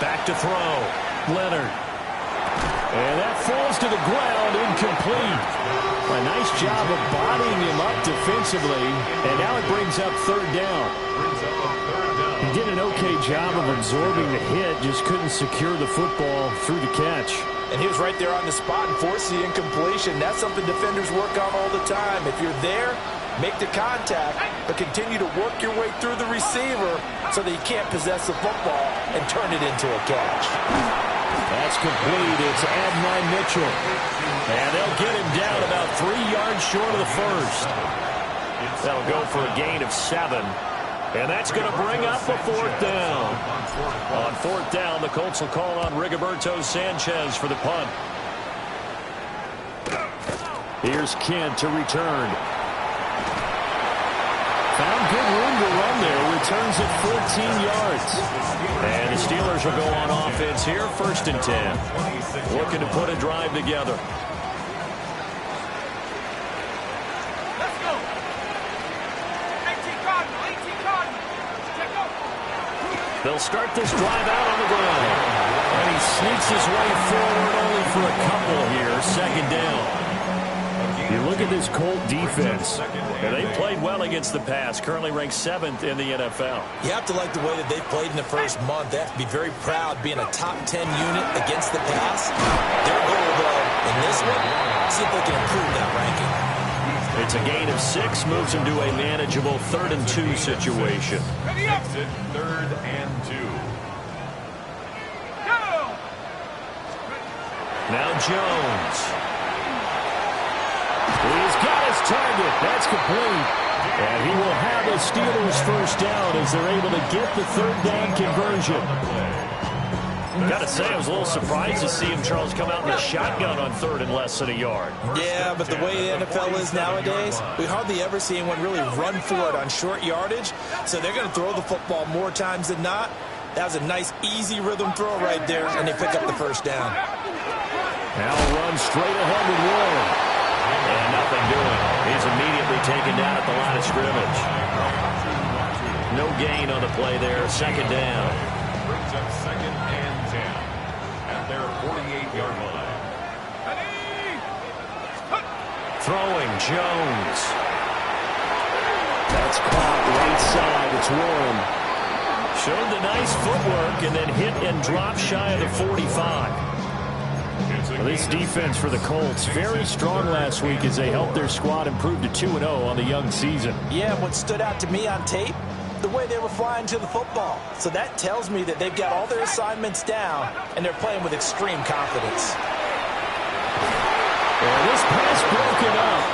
Back to throw. Leonard. And that falls to the ground, incomplete. A nice job of bodying him up defensively, and now it brings up third down. He did an okay job of absorbing the hit, just couldn't secure the football through the catch. And he was right there on the spot and forced the incompletion. That's something defenders work on all the time. If you're there, make the contact, but continue to work your way through the receiver so that you can't possess the football and turn it into a catch. That's complete. It's Adonai Mitchell. And they'll get him down about 3 yards short of the first. That'll go for a gain of 7. And that's going to bring up a fourth down. On fourth down, the Colts will call on Rigoberto Sanchez for the punt. Here's Kent to return. Found good room to run there. Returns at 14 yards. And the Steelers will go on offense here, 1st and 10. Looking to put a drive together. Let's go. 18 Cardinal, 18 Cardinal. Check up. They'll start this drive out on the ground. And he sneaks his way forward only for a couple here, 2nd down. You look at this Colt defense, and they played well against the pass, currently ranked 7th in the NFL. You have to like the way that they played in the first month. They have to be very proud being a top 10 unit against the pass. Their goal, though, in this one, see if they can improve that ranking. It's a gain of 6, moves them to a manageable 3rd and 2 situation. Exit 3rd and 2. Go! Now Jones. He's got his target. That's complete. And he will have the Steelers first down as they're able to get the 3rd down conversion. Got to say, I was a little surprised to see him, Charles, come out in the shotgun on 3rd and less than a yard. Yeah, but the way the NFL is nowadays, we hardly ever see anyone really run for it on short yardage. So they're going to throw the football more times than not. That was a nice, easy rhythm throw right there, and they pick up the first down. Now run straight ahead with Warren. And nothing doing. He's immediately taken down at the line of scrimmage. No gain on the play there. 2nd down. Brings up 2nd and 10 at their 48-yard line. Throwing Jones. That's caught right side. It's Warren. Showed the nice footwork and then hit and dropped shy of the 45. Well, this defense for the Colts, very strong last week as they helped their squad improve to 2-0 on the young season. Yeah, what stood out to me on tape, the way they were flying to the football. So that tells me that they've got all their assignments down, and they're playing with extreme confidence. And this pass broken up.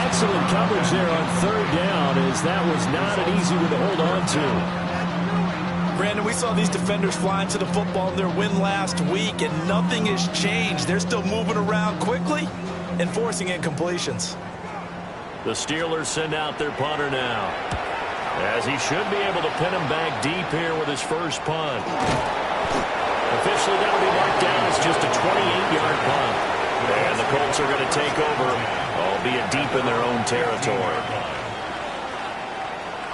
Excellent coverage there on 3rd down, as that was not an easy one to hold on to. Brandon, we saw these defenders flying to the football in their win last week, and nothing has changed. They're still moving around quickly and forcing incompletions. The Steelers send out their punter now, as he should be able to pin him back deep here with his first punt. Officially, that'll be marked down as just a 28-yard punt. And the Colts are going to take over, albeit deep in their own territory.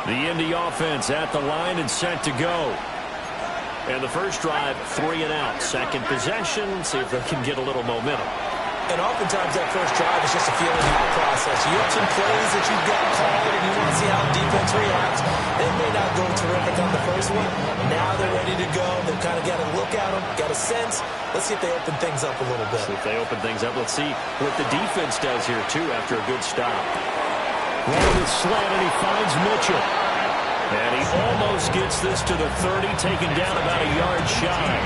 The Indy offense at the line and set to go. And the first drive, 3 and out. 2nd possession, see if they can get a little momentum. And oftentimes that first drive is just a feeling out process. You have some plays that you've got called and you want to see how the defense reacts. They may not go terrific on the first one. Now they're ready to go. They've kind of got to look at them, got a sense. Let's see if they open things up a little bit. See if they open things up. Let's see what the defense does here, too, after a good stop. Running with slant, and he finds Mitchell. And he almost gets this to the 30, taken down about a yard shy.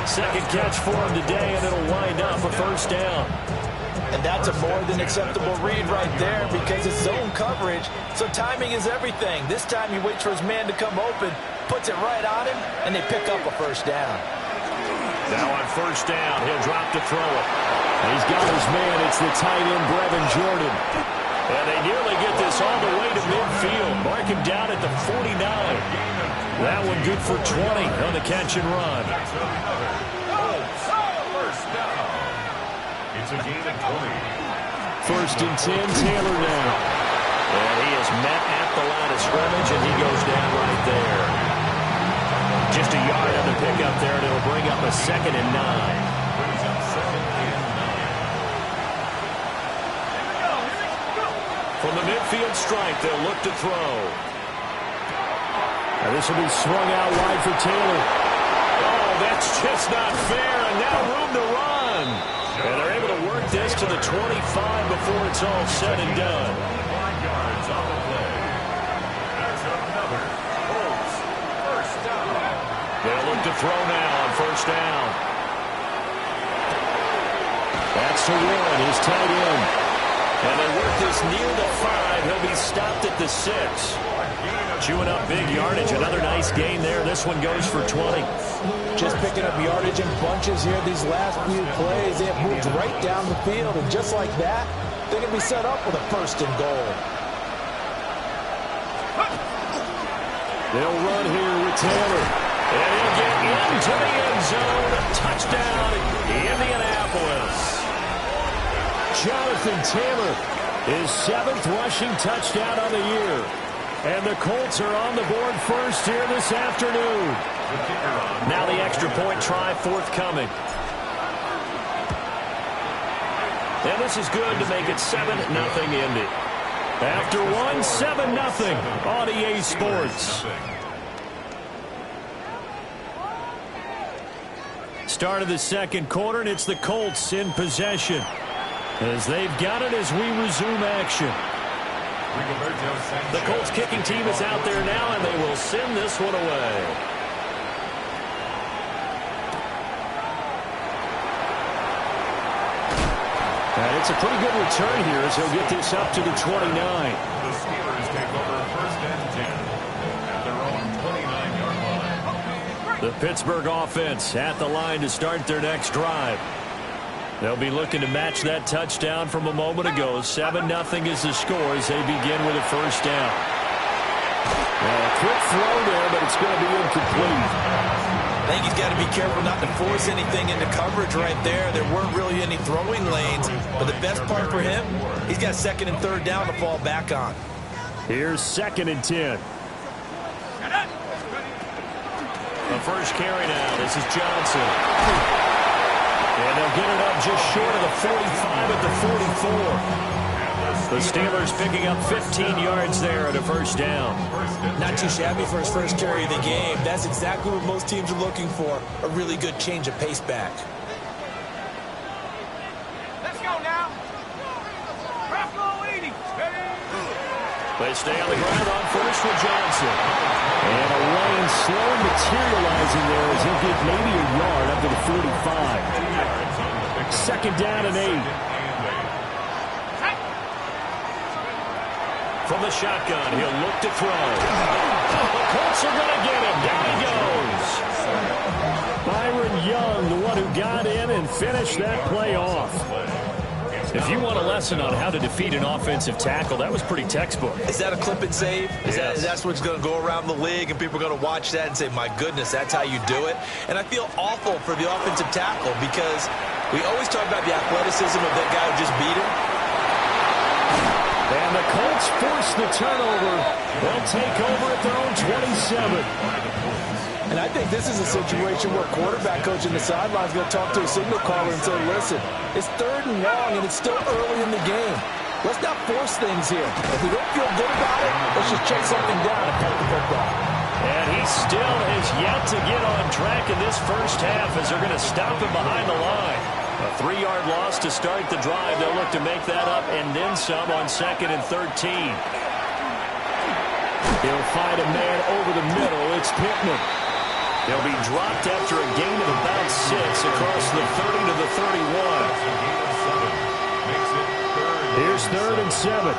2nd catch for him today, and it'll wind up a first down. And that's a more than acceptable read right there because it's zone coverage, so timing is everything. This time he waits for his man to come open, puts it right on him, and they pick up a first down. Now on first down, he'll drop to throw it. He's got his man. It's the tight end, Brevin Jordan. And they nearly get this all the way to midfield. Mark him down at the 49. That one good for 20 on the catch and run. First down. It's a gain of 20. 1st and 10, Taylor now. And he is met at the line of scrimmage, and he goes down right there. Just Just a yard on the pickup there, and it'll bring up a 2nd and 9. From the midfield stripe, they'll look to throw. Now this will be swung out wide for Taylor. Oh, that's just not fair, and now room to run. And they're able to work this to the 25 before it's all said and done. 5 yards on the play. That's another Colts first down. They'll look to throw now on first down. That's to Warren, his tight end. And they work this near the 5. He'll be stopped at the 6. Chewing up big yardage. Another nice gain there. This one goes for 20. Just picking up yardage in bunches here these last few plays. They have moved right down the field, and just like that, they're going to be set up with a 1st and goal. They'll run here with Taylor. And he'll get into the end zone. Touchdown, Indianapolis. Jonathan Taylor, his 7th rushing touchdown on the year. And the Colts are on the board first here this afternoon. Now the extra point try forthcoming. And this is good to make it 7-0 Indy. After one, 7-0 on EA Sports. Start of the 2nd quarter, and it's the Colts in possession, as they've got it as we resume action. The Colts kicking team is out there now, and they will send this one away. And it's a pretty good return here as he'll get this up to the 29. The Steelers take over 1st and 10 at their own 29-yard line. The Pittsburgh offense at the line to start their next drive. They'll be looking to match that touchdown from a moment ago. 7-0 is the score as they begin with a first down. A quick throw there, but it's going to be incomplete. I think he's got to be careful not to force anything into coverage right there. There weren't really any throwing lanes, but the best part for him, he's got 2nd and 3rd down to fall back on. Here's 2nd and 10. The first carry now. This is Johnson. And they'll get it up just short of the 45 at the 44. The Steelers picking up 15 yards there at a first down. Not too shabby for his first carry of the game. That's exactly what most teams are looking for, a really good change of pace back. Let's go now. Bravo 80. They stay on the ground on first with Johnson. And a lane slow materializing there as he'll get maybe a yard up to the 45. 2nd down and 8. From the shotgun, he'll look to throw. The Colts are going to get him. Down he goes. Byron Young, the one who got in and finished that play off. If you want a lesson on how to defeat an offensive tackle, that was pretty textbook. Is that a clip and save? Yes. That's what's going to go around the league, and people are going to watch that and say, my goodness, that's how you do it? And I feel awful for the offensive tackle because we always talk about the athleticism of that guy who just beat him. And the Colts force the turnover. They'll take over at their own 27. And I think this is a situation where quarterback coach in the sideline is going to talk to a signal caller and say, listen, it's 3rd and long, and it's still early in the game. Let's not force things here. If we don't feel good about it, let's just check something down and punt the football. And he still has yet to get on track in this first half as they're going to stop him behind the line. A 3-yard loss to start the drive. They'll look to make that up and then some on 2nd and 13. He'll find a man over the middle. It's Pittman. He'll be dropped after a gain of about 6 across the 30 to the 31. Here's 3rd and 7.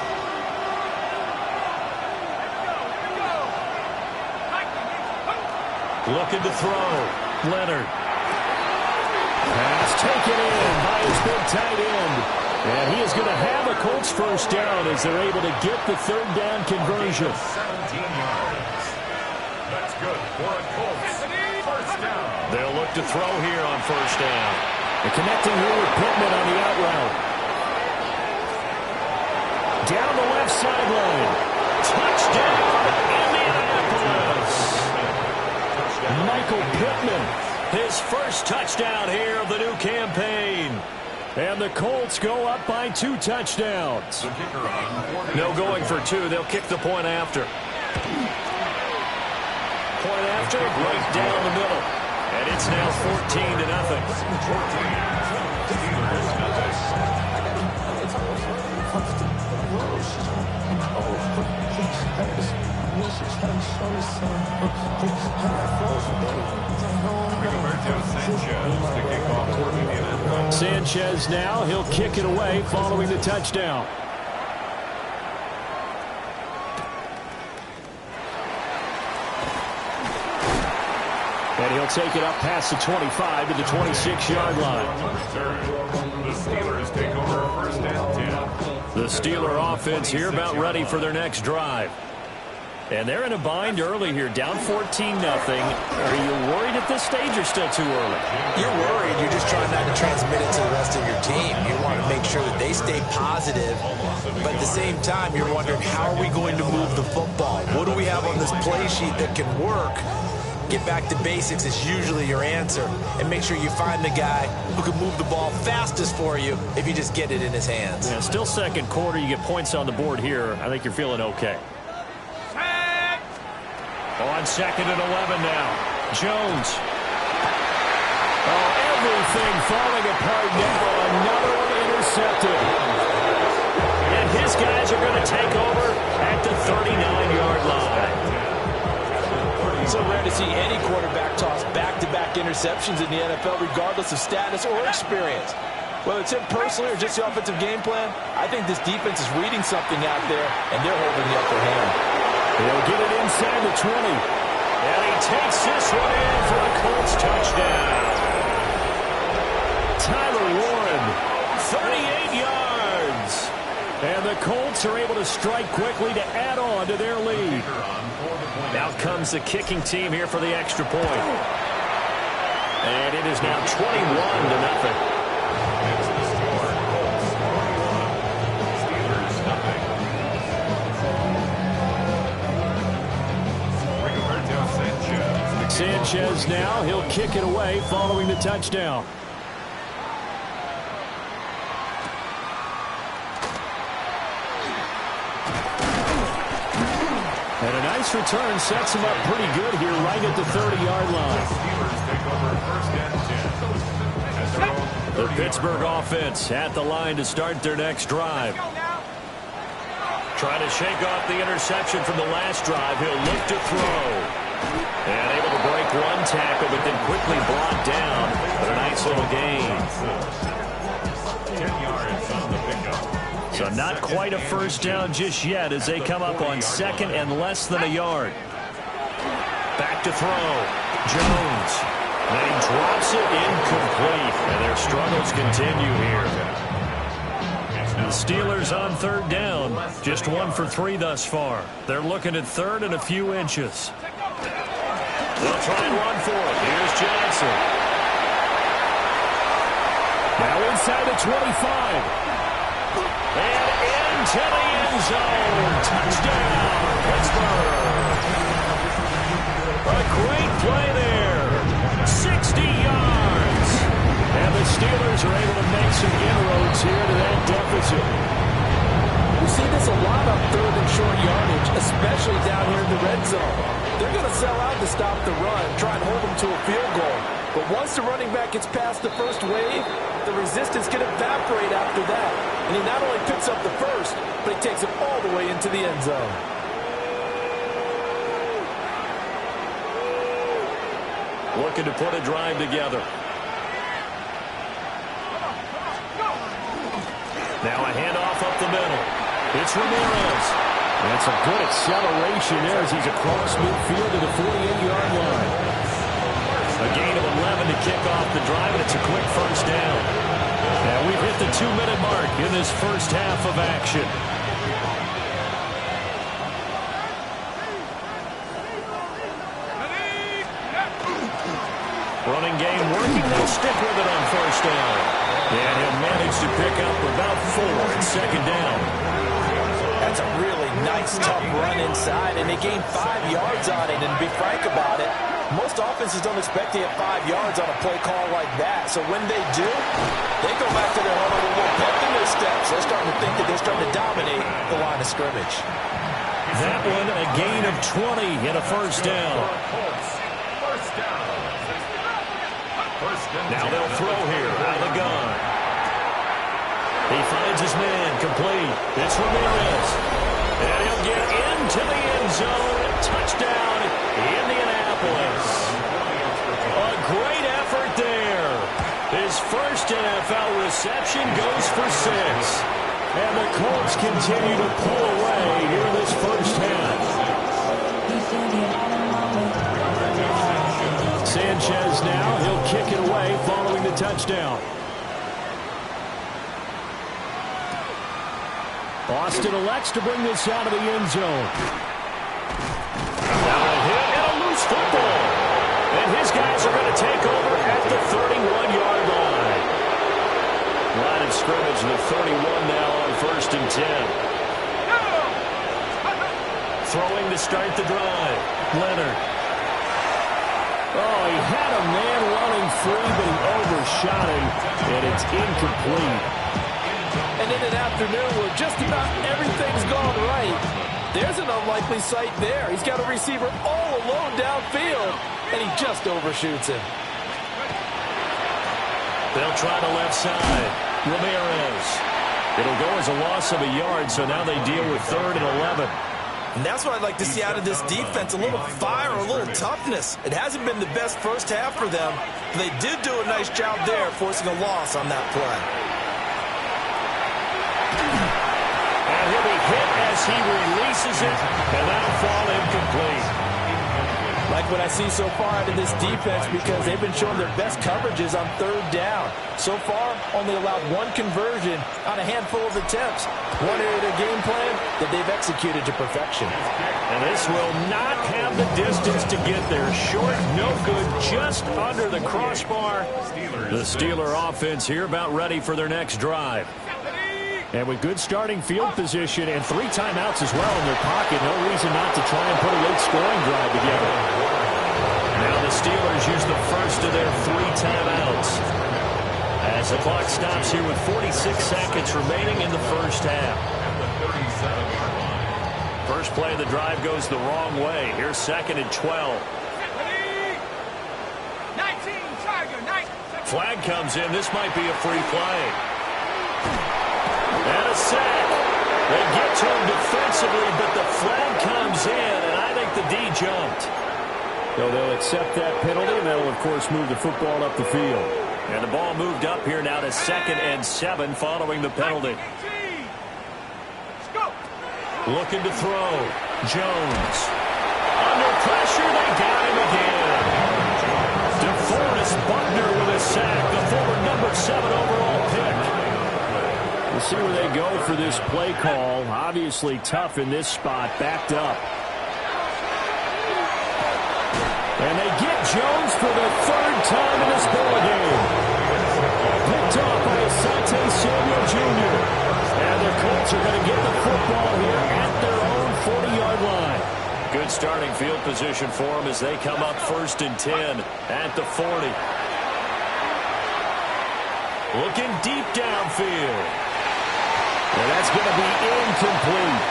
Looking to throw. Leonard. Pass taken in by his big tight end. And he is going to have a Colts first down as they're able to get the 3rd down conversion. 17 yards. That's good for a Colts first down. They'll look to throw here on first down. And connecting here with Pittman on the out route. Down the left sideline. Touchdown, Indianapolis. Michael And the Colts go up by 2 touchdowns. No going for 2. They'll kick the point after. Point after, right down the middle. And it's now 14-0. Sanchez now, he'll kick it away following the touchdown. And he'll take it up past the 25 to the 26-yard line. The Steelers take over first and 10. The Steeler offense here about ready for their next drive. And they're in a bind early here, down 14-0. Are you worried at this stage or still too early? You're worried. You're just trying not to transmit it to the rest of your team. You want to make sure that they stay positive. But at the same time, you're wondering, how are we going to move the football? What do we have on this play sheet that can work? Get back to basics is usually your answer. And make sure you find the guy who can move the ball fastest for you if you just get it in his hands. Yeah, still second quarter. You get points on the board here. I think you're feeling okay. On 2nd and 11 now. Jones. Oh, everything falling apart now. Another one intercepted. And his guys are going to take over at the 39-yard line. So rare to see any quarterback toss back-to-back interceptions in the NFL, regardless of status or experience. Whether it's him personally or just the offensive game plan, I think this defense is reading something out there, and they're holding the upper hand. He'll get it inside the 20. And he takes this one in for a Colts touchdown. Tyler Warren, 38 yards. And the Colts are able to strike quickly to add on to their lead. Out comes the kicking team here for the extra point. And it is now 21-0. Sanchez now, he'll kick it away following the touchdown. And a nice return sets him up pretty good here right at the 30-yard line. The Pittsburgh offense at the line to start their next drive. Trying to shake off the interception from the last drive. He'll look to throw. And able to break one tackle, but then quickly brought down. But a nice little gain. 10 yards on the pickup. So not quite a first down just yet as they come up on 2nd and less than a yard. Back to throw. Jones. And he drops it incomplete. And their struggles continue here. The Steelers on 3rd down. Just 1 for 3 thus far. They're looking at 3rd and a few inches. They'll try and run for it. Here's Johnson. Now inside the 25. And into the end zone. Touchdown, Pittsburgh. A great play there. 60 yards. And the Steelers are able to make some inroads here to that deficit. We see this a lot on 3rd and short yardage, especially down here in the red zone. They're going to sell out to stop the run, try and hold them to a field goal. But once the running back gets past the first wave, the resistance can evaporate after that. And he not only picks up the first, but he takes it all the way into the end zone. Looking to put a drive together. Now a handoff up the middle. It's Ramirez. That's a good acceleration there as he's across midfield to the 48-yard line. A gain of 11 to kick off the drive, and it's a quick first down. Now we've hit the 2-minute mark in this first half of action. Running game working. They'll stick with it on first down. And he'll manage to pick up about 4 at 2nd down. That's a really nice, tough run inside, and they gained 5 yards on it. And to be frank about it, Most offenses don't expect to get 5 yards on a play call like that. So when they do, they go back to their huddle with a little pep in their steps. They're starting to think that they're starting to dominate the line of scrimmage. That one a gain of 20 and a first down. Now they'll throw here out of the gun. He finds his man complete. It's Ramirez. And he'll get into the end zone. Touchdown, Indianapolis. A great effort there. His first NFL reception goes for 6. And the Colts continue to pull away here in this first half. Sanchez now, he'll kick it away following the touchdown. Austin elects to bring this out of the end zone. Now a hit and a loose football. And his guys are going to take over at the 31-yard line. Line of scrimmage, the 31 now on 1st and 10. Throwing to start the drive. Leonard. Oh, he had a man running free, but he overshot him, and it's incomplete. And in an afternoon where just about everything's gone right, there's an unlikely sight there. He's got a receiver all alone downfield, and he just overshoots him. They'll try the left side. Ramirez. It'll go as a loss of a yard, so now they deal with 3rd and 11. And that's what I'd like to see out of this defense, a little fire, a little toughness. It hasn't been the best first half for them, but they did do a nice job there forcing a loss on that play. And he'll be hit as he releases it, and that'll fall incomplete. Like what I see so far out of this defense, because they've been showing their best coverages on 3rd down. So far, only allowed 1 conversion on a handful of attempts. One area of their game plan that they've executed to perfection. And this will not have the distance to get there. Short, no good, just under the crossbar. The Steeler offense here about ready for their next drive. And with good starting field position and 3 timeouts as well in their pocket, no reason not to try and put a late scoring drive together. Now the Steelers use the first of their 3 timeouts as the clock stops here with 46 seconds remaining in the first half. First play of the drive goes the wrong way. Here's 2nd and 12. 19, Tiger, 19. Flag comes in. This might be a free play. And a sack. They get to him defensively, but the flag comes in, and I think the D jumped. So they'll accept that penalty, and that'll, of course, move the football up the field. And the ball moved up here now to 2nd and 7 following the penalty. Looking to throw. Jones. Under pressure, they got him again. DeForest Buckner with a sack, the former number 7 overall pick. We'll see where they go for this play call. Obviously tough in this spot, backed up. And they get Jones for the 3rd time in this ballgame. Picked off by Asante Samuel Jr. And the Colts are going to get the football here at their own 40-yard line. Good starting field position for them as they come up 1st and 10 at the 40. Looking deep downfield. And that's going to be incomplete.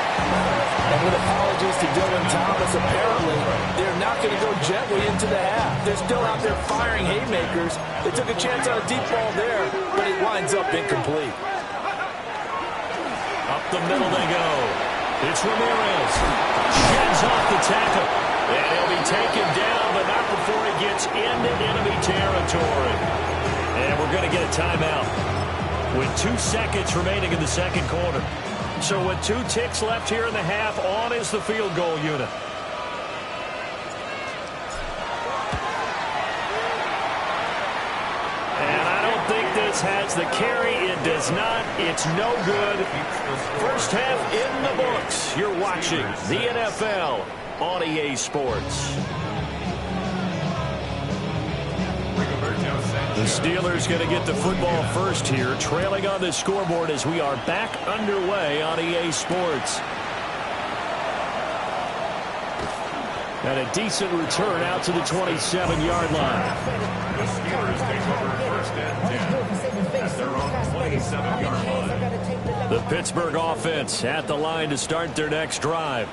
And with apologies to Dylan Thomas, apparently they're not going to go gently into the half. They're still out there firing haymakers. They took a chance on a deep ball there, but it winds up incomplete. Up the middle they go. It's Ramirez. Sheds off the tackle. And he'll be taken down, but not before he gets into enemy territory. And we're going to get a timeout with 2 seconds remaining in the 2nd quarter. So with 2 ticks left here in the half, on is the field goal unit. And I don't think this has the carry. It does not. It's no good. First half in the books. You're watching the NFL on EA Sports. The Steelers going to get the football first here, trailing on the scoreboard as we are back underway on EA Sports. And a decent return out to the 27-yard line. The Steelers take over first and 10 at their own 27-yard line. The Pittsburgh offense at the line to start their next drive.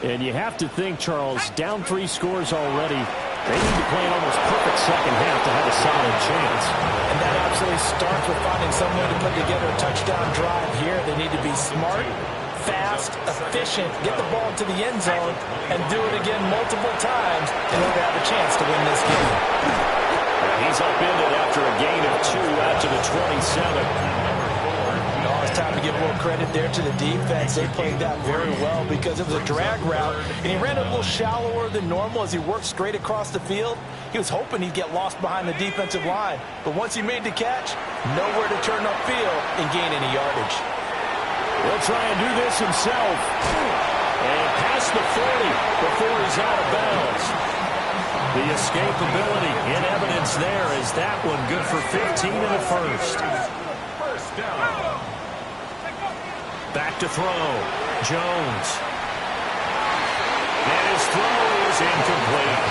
And you have to think, Charles, down 3 scores already. They need to play an almost perfect second half to have a solid chance. And that absolutely starts with finding some way to put together a touchdown drive here. They need to be smart, fast, efficient, get the ball to the end zone, and do it again multiple times in order to have a chance to win this game. He's upended after a gain of 2 out to the 27. It's time to give a little credit there to the defense. They played that very well because it was a drag route, and he ran a little shallower than normal as he worked straight across the field. He was hoping he'd get lost behind the defensive line, but once he made the catch, nowhere to turn upfield and gain any yardage. He'll try and do this himself. And past the 40 before he's out of bounds. The escapability in evidence there is that one good for 15 in the first. First down. Back to throw. Jones. And his throw is incomplete.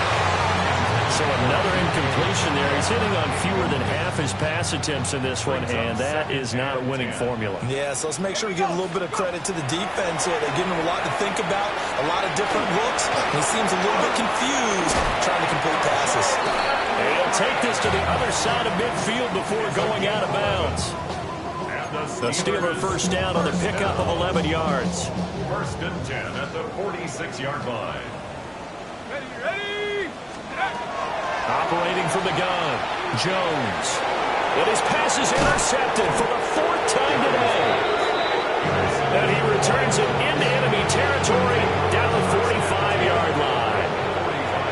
So another incompletion there. He's hitting on fewer than half his pass attempts in this one, and that is not a winning formula. Yeah, so let's make sure we give a little bit of credit to the defense here. They're giving him a lot to think about, a lot of different looks, and he seems a little bit confused trying to complete passes. And he'll take this to the other side of midfield before going out of bounds. The Steeler first down on the pickup of 11 yards. First and 10 at the 46-yard line. Ready! Operating from the gun, Jones. And his pass is intercepted for the 4th time today. And he returns it into enemy territory down the 45-yard line.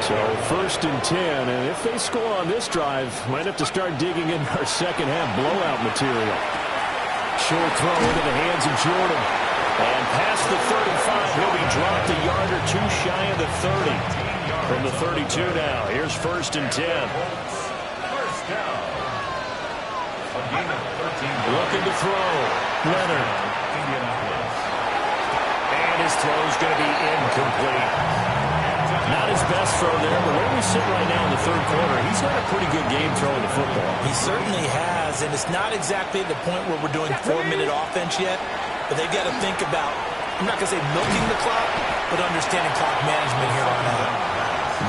So first and 10, and if they score on this drive, might have to start digging in our second half blowout material. Short throw into the hands of Jordan. And past the 35, he'll be dropped a yard or 2 shy of the 30. From the 32 now, here's first and 10. First down. A gain of 13. Looking to throw. Leonard. Indianapolis. And his throw's going to be incomplete. Not his best throw there, but where we sit right now in the 3rd quarter, he's had a pretty good game throwing the football. He certainly has, and it's not exactly the point where we're doing 4-minute offense yet, but they've got to think about, I'm not going to say milking the clock, but understanding clock management here on out.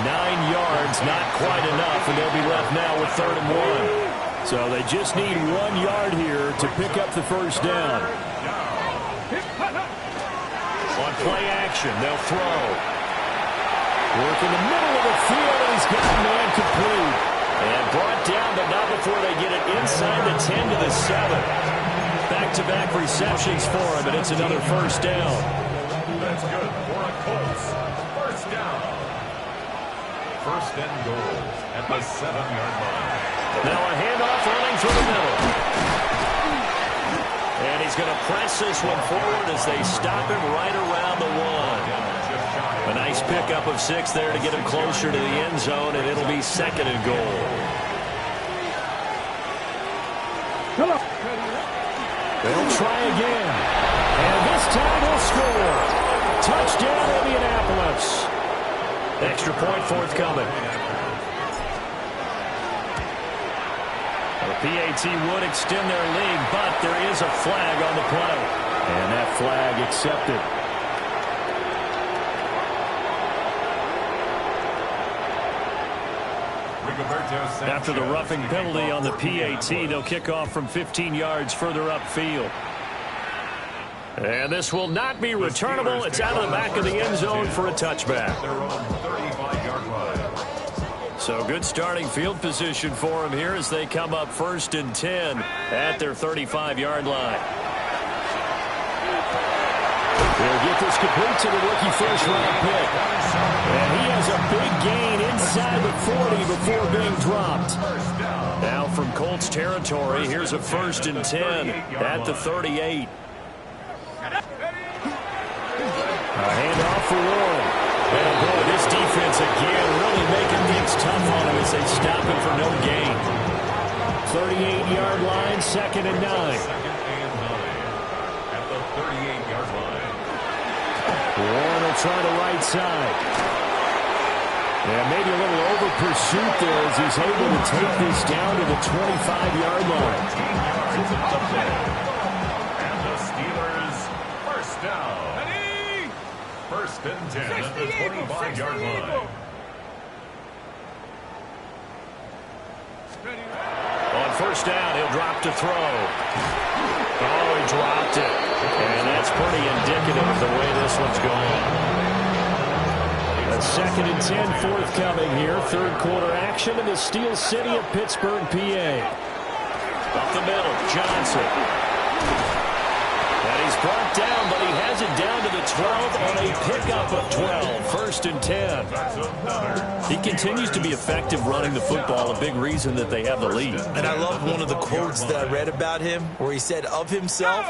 9 yards, not quite enough, and they'll be left now with 3rd and 1. So they just need 1 yard here to pick up the first down. On play action, they'll throw. Work in the middle of the field, and he's got a man complete. And brought down, but not before they get it inside the 10 to the 7. Back-to-back receptions for him, and it's another first down. That's good for a Colts. First down. First and goal at the 7-yard line. Now a handoff running through the middle. And he's going to press this one forward as they stop him right around the 1. A nice pickup of 6 there to get him closer to the end zone, and it'll be 2nd and goal. They'll try again. And this time they'll score. Touchdown, Indianapolis. Extra point forthcoming. The PAT would extend their lead, but there is a flag on the play. And that flag accepted. After the roughing penalty on the PAT, they'll kick off from 15 yards further upfield. And this will not be returnable. It's out of the back of the end zone for a touchback. So good starting field position for them here as they come up first and 10 at their 35-yard line. They'll get this complete to the rookie first-round pick. And he has a big gain inside the 40 before being dropped. Now from Colts territory, here's a first and 10 at the 38. A handoff for Warren. And boy, this defense again really making things tough on him as they stop him for no gain. 38-yard line, 2nd and 9. At the 38-yard line. Warren will try the right side. And maybe a little over pursuit there as he's able to take this down to the 25-yard line. And the Steelers, first down. First and 10 at the 25-yard line. On first down, he'll drop to throw. Oh, he dropped it. And that's pretty indicative of the way this one's going. A second and 10 forthcoming here. Third quarter action in the Steel City of Pittsburgh, PA. Up the middle, Johnson. And he's brought down, but he has it down to the 12 on a pickup of 12. First and 10. He continues to be effective running the football, a big reason that they have the lead. And I love one of the quotes that I read about him where he said of himself,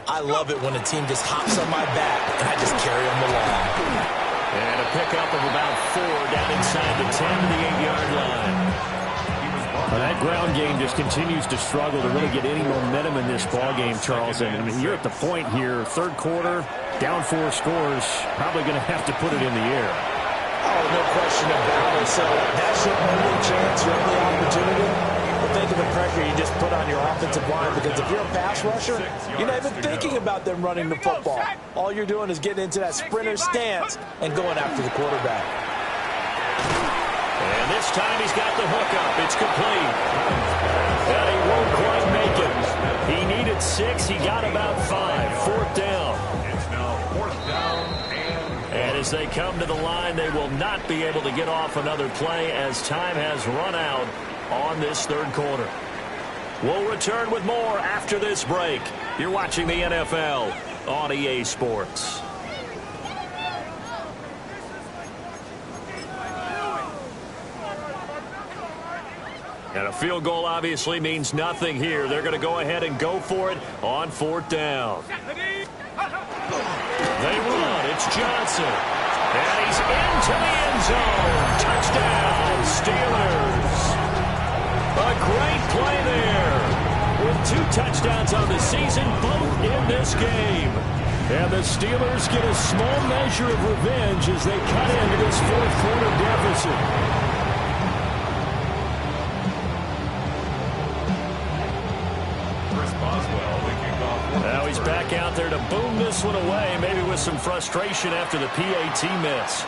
I love it when a team just hops on my back and I just carry them along. And a pickup of about 4 down inside the 10 to the 8-yard line. Well, that ground game just continues to struggle to really get any momentum in this ball game, Charles. And I mean, you're at the point here, third quarter, down 4 scores, probably going to have to put it in the air. Oh, no question about it. So that's your only chance, your only opportunity. But think of the pressure you just put on your offensive line, because if you're a pass rusher, you're not even thinking about them running the football. All you're doing is getting into that sprinter stance and going after the quarterback. And this time he's got the hookup. It's complete. And he won't quite make it. He needed 6. He got about 5. Fourth down. It's now fourth down and as they come to the line, they will not be able to get off another play as time has run out on this third quarter. We'll return with more after this break. You're watching the NFL on EA Sports. And a field goal obviously means nothing here. They're going to go ahead and go for it on fourth down. They run. It's Johnson. And he's into the end zone. Touchdown, Steelers. A great play there. With 2 touchdowns on the season, both in this game. And the Steelers get a small measure of revenge as they cut into this fourth quarter deficit. Now he's back out there to boom this one away, maybe with some frustration after the PAT miss.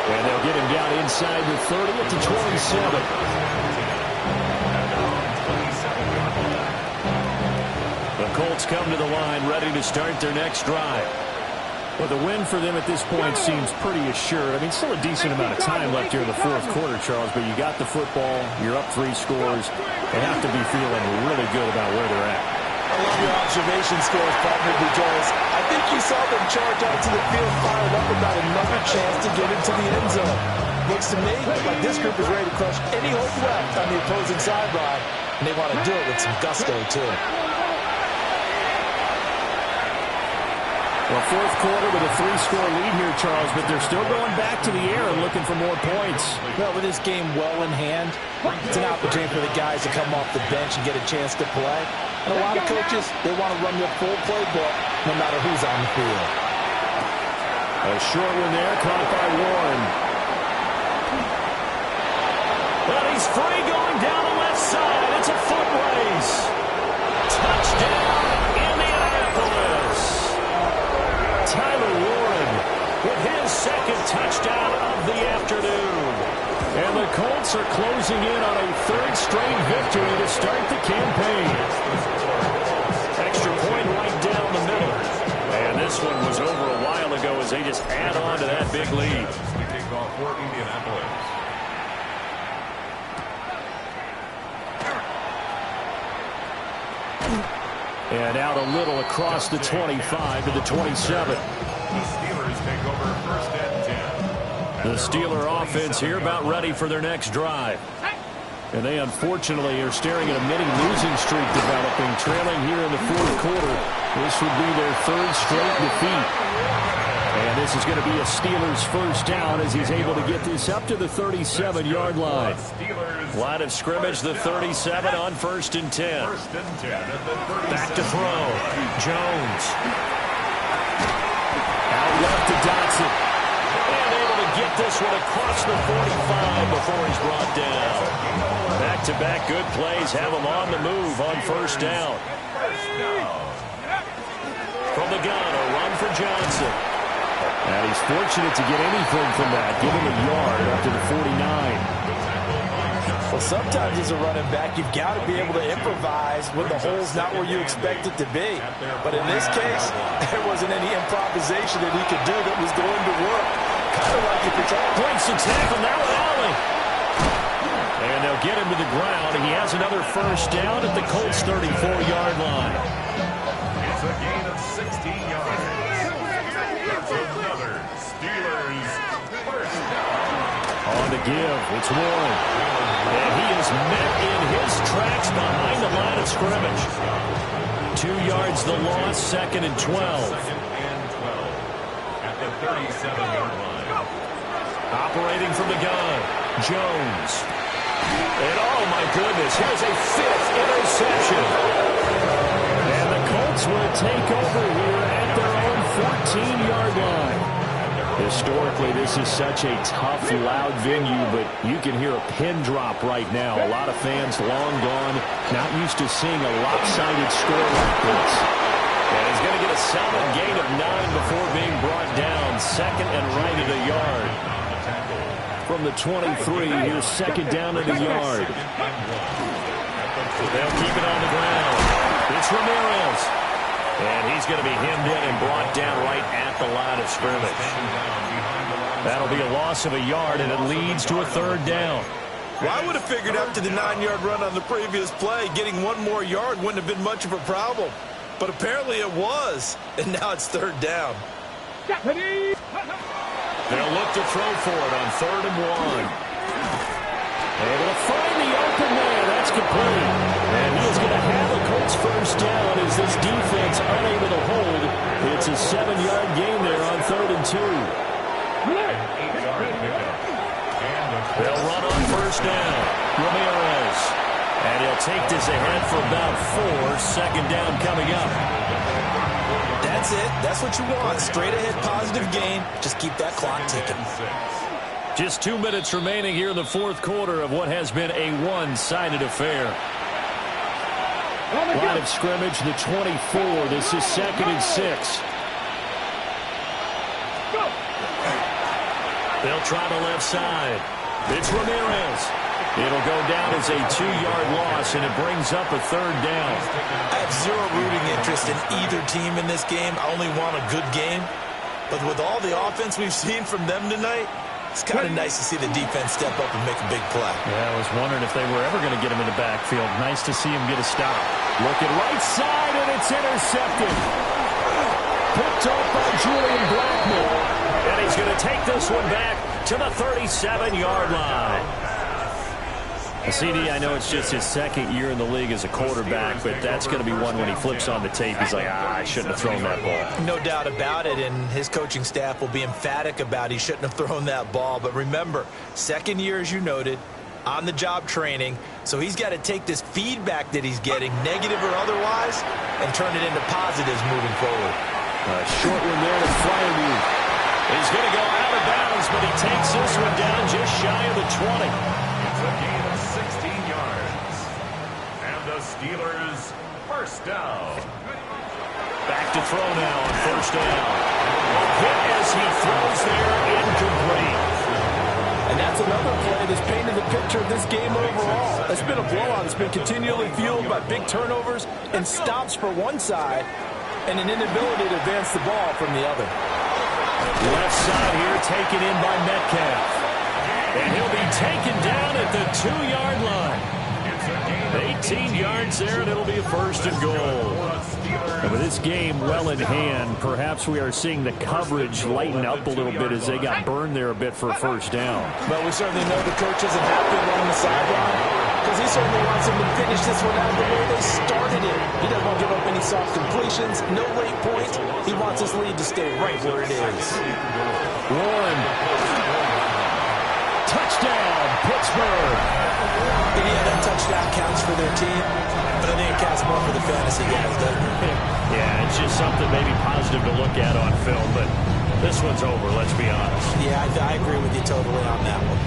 And they'll get him down inside the 30 at the 27. The Colts come to the line, ready to start their next drive. Well, the win for them at this point seems pretty assured. I mean, still a decent amount of time left here in the fourth quarter, Charles, but you got the football, you're up 3 scores. They have to be feeling really good about where they're at. I love your observation skills, partner, because I think you saw them charge out to the field, fired up about another chance to get into the end zone. Looks to me like this group is ready to crush any hope left on the opposing sideline, and they want to do it with some gusto, too. Well, fourth quarter with a 3-score lead here, Charles, but they're still going back to the air and looking for more points. Well, with this game well in hand, it's an opportunity for the guys to come off the bench and get a chance to play. And a lot of coaches, they want to run their full playbook no matter who's on the field. A short one there, caught by Warren. But he's free going down the left side. It's a foot race. Touchdown, Indianapolis. Tyler Warren with his second touchdown of the afternoon. And the Colts are closing in on a 3rd straight victory to start the campaign. Extra point right down the middle. And this one was over a while ago as they just add on to that big lead. We kick off for Indianapolis. And out a little across the 25 to the 27. The Steelers take over first and 10. The Steeler offense here about ready for their next drive. And they unfortunately are staring at a mini-losing streak developing, trailing here in the fourth quarter. This would be their 3rd straight defeat. And this is going to be a Steelers first down as he's able to get this up to the 37-yard line. Line of scrimmage, the 37 on first and 10. Back to throw. Jones. left to Dotson. And able to get this one across the 45 before he's brought down. Back-to-back good plays have him on the move on first down. From the gun, a run for Johnson. And he's fortunate to get anything from that. Give him a yard up to the 49. Well, sometimes as a running back, you've got to be able to improvise when the hole's not where you expect it to be. But in this case, there wasn't any improvisation that he could do that was going to work. Kind of like if you're trying to breaks the tackle now with Allen. And they'll get him to the ground. And he has another first down at the Colts' 34-yard line. It's a gain of 16 yards. That's another Steelers first down. On the give, it's Warren. And he is met in his tracks behind the line of scrimmage. 2 yards the loss, 2nd and 12. Second and 12 at the 37-yard line. Operating from the gun, Jones. And oh my goodness, here's a 5th interception. And the Colts will take over here at their own 14-yard line. Historically, this is such a tough, loud venue, but you can hear a pin drop right now. A lot of fans long gone, not used to seeing a lopsided score like this. And he's going to get a solid gain of 9 before being brought down. 2nd and right at a yard. From the 23, here's 2nd down at a yard. They'll keep it on the ground. It's Ramirez. And he's going to be hemmed in and brought down right at the line of scrimmage. That'll be a loss of a yard, and it leads to a 3rd down. Well, I would have figured after the 9-yard run on the previous play, getting 1 more yard wouldn't have been much of a problem. But apparently it was, and now it's 3rd down. They'll look to throw for it on 3rd and 1. Able to find the open man. That's complete. And he is going to have a Colts first down as this defense unable to hold. It's a 7-yard gain there on 3rd and 2. They'll run on first down. Ramirez. And he'll take this ahead for about 4. 2nd down coming up. That's it. That's what you want. Straight ahead positive gain. Just keep that clock ticking. Just 2 minutes remaining here in the 4th quarter of what has been a one-sided affair. Line of scrimmage, the 24. This is 2nd and 6. They'll try the left side. It's Ramirez. It'll go down as a 2-yard loss, and it brings up a 3rd down. I have zero rooting interest in either team in this game. I only want a good game. But with all the offense we've seen from them tonight, it's kind of nice to see the defense step up and make a big play. Yeah, I was wondering if they were ever going to get him in the backfield. Nice to see him get a stop. Looking right side, and it's intercepted. Picked up by Julian Blackman. And he's going to take this one back to the 37-yard line. CD, I know it's just his 2nd year in the league as a quarterback, but that's going to be one when he flips on the tape. He's like, I shouldn't have thrown that ball. No doubt about it, and his coaching staff will be emphatic about he shouldn't have thrown that ball. But remember, 2nd year, as you noted, on-the-job training, so he's got to take this feedback that he's getting, negative or otherwise, and turn it into positives moving forward. A short one there to Fryermuth. He's going to go out of bounds, but he takes this one down just shy of the 20. It's a gain of 16 yards. And the Steelers first down. Back to throw now on first down. Hit as he throws there, incomplete. And that's another play that's painted the picture of this game overall. It's been a blowout. It's been continually fueled by big turnovers and stops for one side and an inability to advance the ball from the other. Left side here taken in by Metcalf. And he'll be taken down at the 2-yard line. 18 yards there, and it'll be a 1st and goal. And with this game well in hand, perhaps we are seeing the coverage lighten up a little bit as they got burned there a bit for a 1st down. But we certainly know the coach isn't happy on the sideline because he certainly wants them to finish this one out the way they started it. He doesn't want to give up any soft completions, no late points. He wants his lead to stay right where it is. Warren. Touchdown, Pittsburgh. And yeah, that touchdown counts for their team, but I think it counts more for the fantasy guys, doesn't it? Yeah, it's just something maybe positive to look at on film, but This one's over, let's be honest. Yeah, I agree with you totally on that one.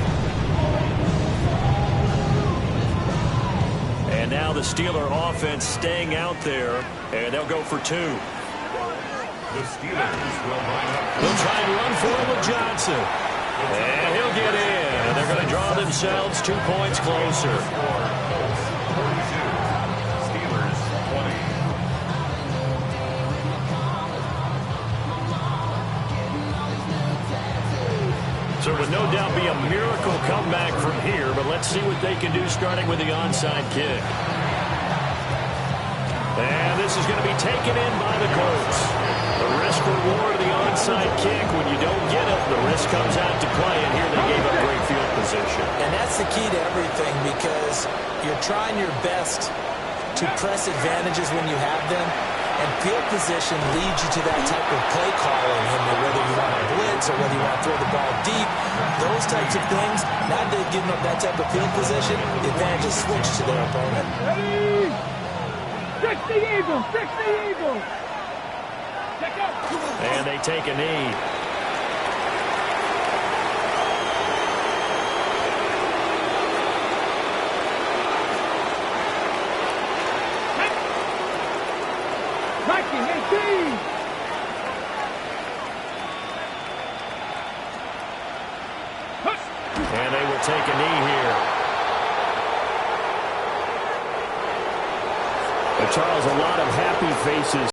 And now the Steeler offense staying out there, and they'll go for 2. The Steelers will line up. They'll try and run for it with Johnson. And he'll get in, and they're going to draw themselves 2 points closer. 42. Steelers 20. So it would no doubt be a miracle comeback from here, but let's see what they can do starting with the onside kick. And this is going to be taken in by the Colts. The risk reward of the onside kick. When you don't get it, the risk comes out to play, and here they gave up great field position. And that's the key to everything, because you're trying your best to press advantages when you have them. And field position leads you to that type of play calling, whether you want to blitz or whether you want to throw the ball deep. Those types of things, now that they've given up that type of field position, the advantage is switched to their opponent. Ready? Fix the Eagles! Fix the Eagles! Check out! And they take a knee. Marking 18! And they will take a knee here. Charles, a lot of happy faces